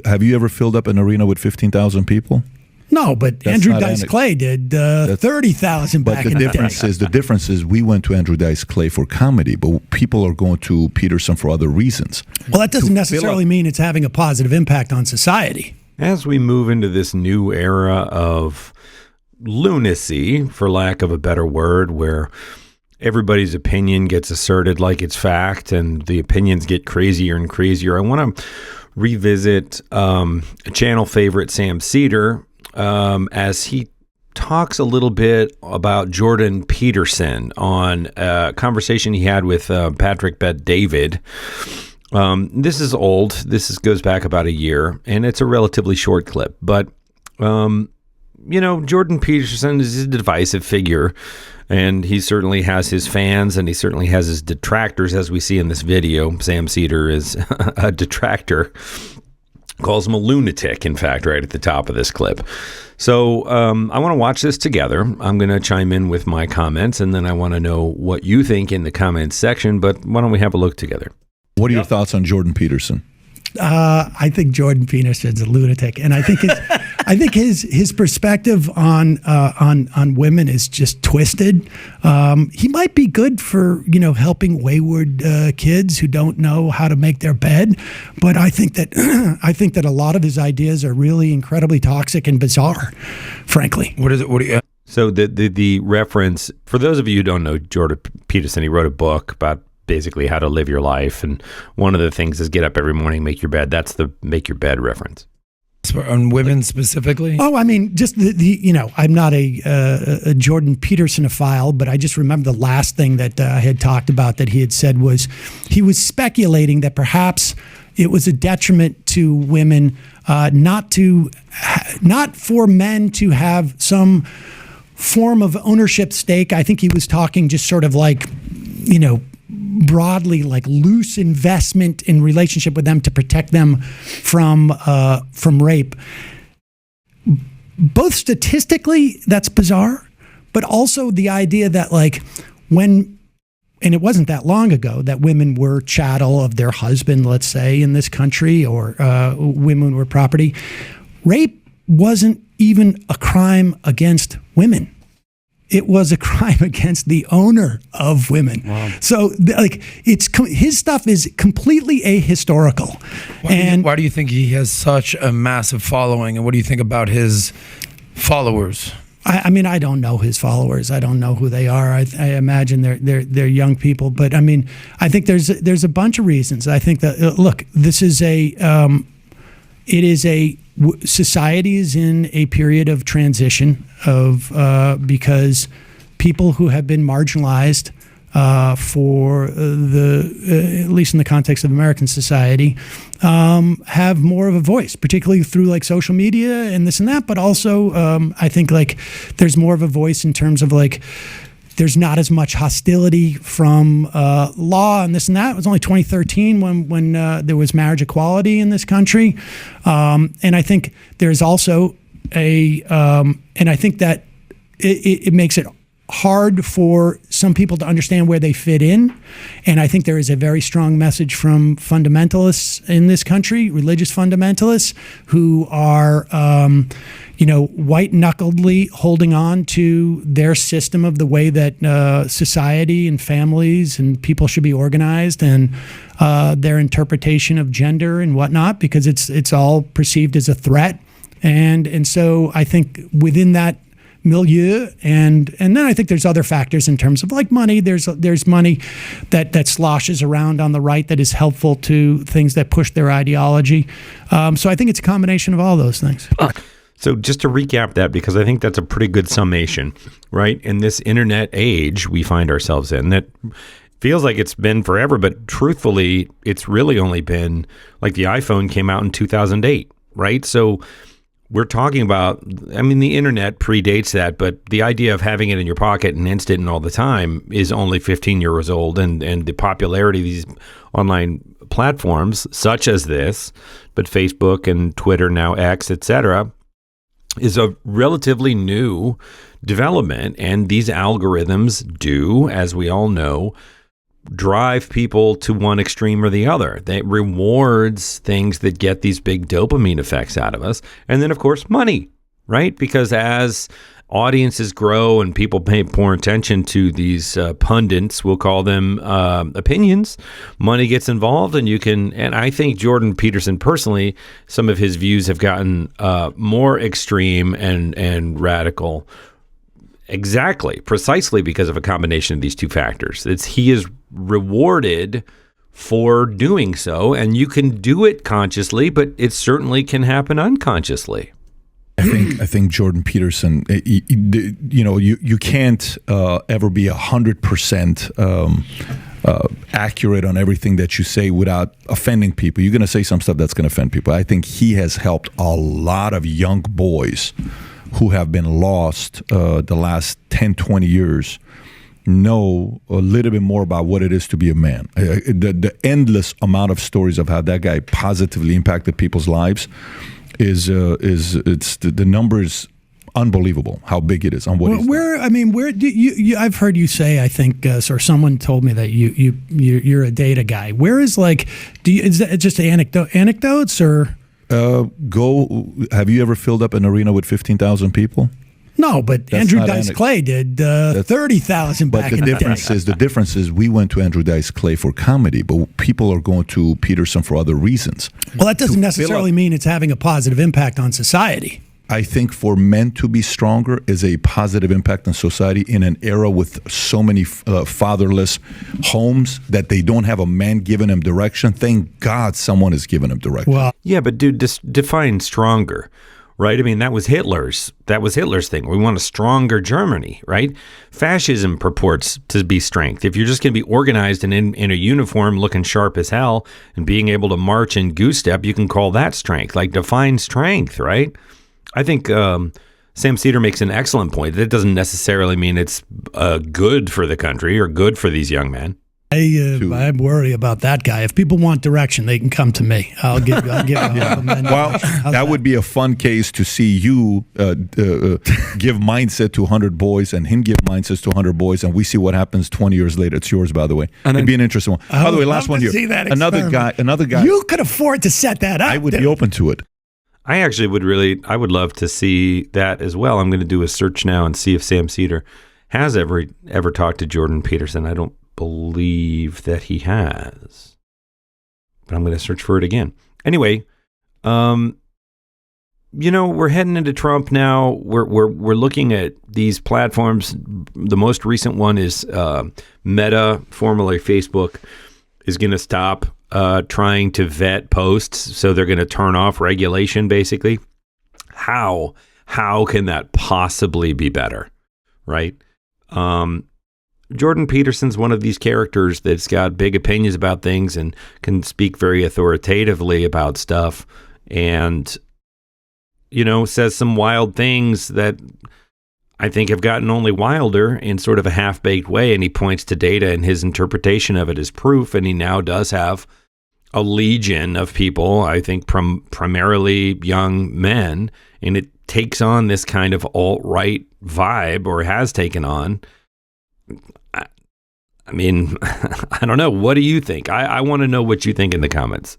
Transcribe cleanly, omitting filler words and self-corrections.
have you ever filled up an arena with 15,000 people? No, but That's Andrew not Dice Clay did 30,000 back in the day. The difference is we went to Andrew Dice Clay for comedy, but people are going to Peterson for other reasons. Well, that doesn't necessarily mean it's having a positive impact on society. As we move into this new era of lunacy, for lack of a better word, where everybody's opinion gets asserted like it's fact and the opinions get crazier and crazier, I want to revisit a channel favorite, Sam Seder, as he talks a little bit about Jordan Peterson on a conversation he had with Patrick Bet-David. This is old. This goes back about a year, and it's a relatively short clip. But, Jordan Peterson is a divisive figure, and he certainly has his fans, and he certainly has his detractors, as we see in this video. Sam Seder is a detractor. Calls him a lunatic, in fact, right at the top of this clip. So I want to watch this together. I'm going to chime in with my comments, and then I want to know what you think in the comments section. But why don't we have a look together? What are your thoughts on Jordan Peterson? I think Jordan Peterson's a lunatic, and I think his perspective on women is just twisted. He might be good for helping wayward kids who don't know how to make their bed, but I think that a lot of his ideas are really incredibly toxic and bizarre, frankly. What is it? What do you? So the reference, for those of you who don't know Jordan Peterson, he wrote a book about basically how to live your life, and one of the things is get up every morning, make your bed. That's the make your bed reference. On women specifically? Oh, I mean, just I'm not a Jordan Peterson-ophile, but I just remember the last thing that I had talked about that he had said was he was speculating that perhaps it was a detriment to women not for men to have some form of ownership stake. I think he was talking just sort of like, broadly, like loose investment in relationship with them to protect them from rape. Both statistically, that's bizarre, but also the idea that and it wasn't that long ago that women were chattel of their husband, let's say, in this country, or women were property. Rape wasn't even a crime against women. It was a crime against the owner of women. Wow. So, his stuff is completely ahistorical. Why do you think he has such a massive following, and what do you think about his followers? I mean, I don't know his followers. I don't know who they are. I imagine they're young people. But I mean, I think there's a bunch of reasons. I think that look, this is society is in a period of transition because people who have been marginalized for at least in the context of American society, have more of a voice, particularly through social media and this and that. But also, I think there's more of a voice in terms of there's not as much hostility from law and this and that. It was only 2013 when there was marriage equality in this country. And I think there's also and I think that it makes it hard for some people to understand where they fit in. And I think there is a very strong message from fundamentalists in this country, religious fundamentalists, who are white-knuckledly holding on to their system of the way that society and families and people should be organized, and their interpretation of gender and whatnot, because it's all perceived as a threat. And so I think within that milieu, and then I think there's other factors in terms of money. There's money that sloshes around on the right that is helpful to things that push their ideology. So I think it's a combination of all those things. So just to recap that, because I think that's a pretty good summation, right? In this internet age we find ourselves in, that feels like it's been forever, but truthfully, it's really only been the iPhone came out in 2008, right? So we're talking about, the internet predates that, but the idea of having it in your pocket and instant and all the time is only 15 years old, and the popularity of these online platforms, such as this, but Facebook and Twitter, now X, etc., is a relatively new development. And these algorithms do, as we all know, drive people to one extreme or the other. It rewards things that get these big dopamine effects out of us. And then, of course, money, right? Because as audiences grow and people pay more attention to these pundits, we'll call them opinions, money gets involved, and and I think Jordan Peterson personally, some of his views have gotten more extreme and radical. Precisely because of a combination of these two factors. He is rewarded for doing so, and you can do it consciously, but it certainly can happen unconsciously. I think Jordan Peterson, you can't ever be 100% accurate on everything that you say without offending people. You're going to say some stuff that's going to offend people. I think he has helped a lot of young boys who have been lost the last 10, 20 years know a little bit more about what it is to be a man. The endless amount of stories of how that guy positively impacted people's lives the number is unbelievable how big it is on what he's done. I've heard you say, I think, or someone told me that you're a data guy. Where is is that just anecdotes or? Have you ever filled up an arena with 15,000 people? No, but That's Andrew not Dice Clay did 30,000 back in the day. The difference is we went to Andrew Dice Clay for comedy, but people are going to Peterson for other reasons. Well, that doesn't necessarily mean it's having a positive impact on society. I think for men to be stronger is a positive impact on society in an era with so many fatherless homes that they don't have a man giving them direction. Thank God someone is giving them direction. Well, yeah, but dude, define stronger, right? I mean, that was Hitler's thing. We want a stronger Germany, right? Fascism purports to be strength. If you're just going to be organized and in a uniform looking sharp as hell and being able to march in goose step, you can call that strength. Like, define strength, right? I think Sam Seder makes an excellent point. That doesn't necessarily mean it's good for the country or good for these young men. I worry about that guy. If people want direction, they can come to me. I'll give them. Well, that would be a fun case to see you give mindset to 100 boys and him give mindsets to 100 boys, and we see what happens 20 years later. It's yours, by the way. And it'd be an interesting one. By the way, last one here. Another guy. You could afford to set that up. I would be open to it. I actually I would love to see that as well. I'm going to do a search now and see if Sam Seder has ever talked to Jordan Peterson. I don't believe that he has, but I'm going to search for it again. Anyway, we're heading into Trump now. We're looking at these platforms. The most recent one is Meta, formerly Facebook, is going to stop trying to vet posts, so they're going to turn off regulation, basically. How can that possibly be better, right? Jordan Peterson's one of these characters that's got big opinions about things and can speak very authoritatively about stuff, and says some wild things that I think have gotten only wilder in sort of a half-baked way, and he points to data and his interpretation of it as proof, and he now does have a legion of people, I think primarily young men, and it takes on this kind of alt-right vibe, or has taken on. I mean, I don't know. What do you think? I want to know what you think in the comments.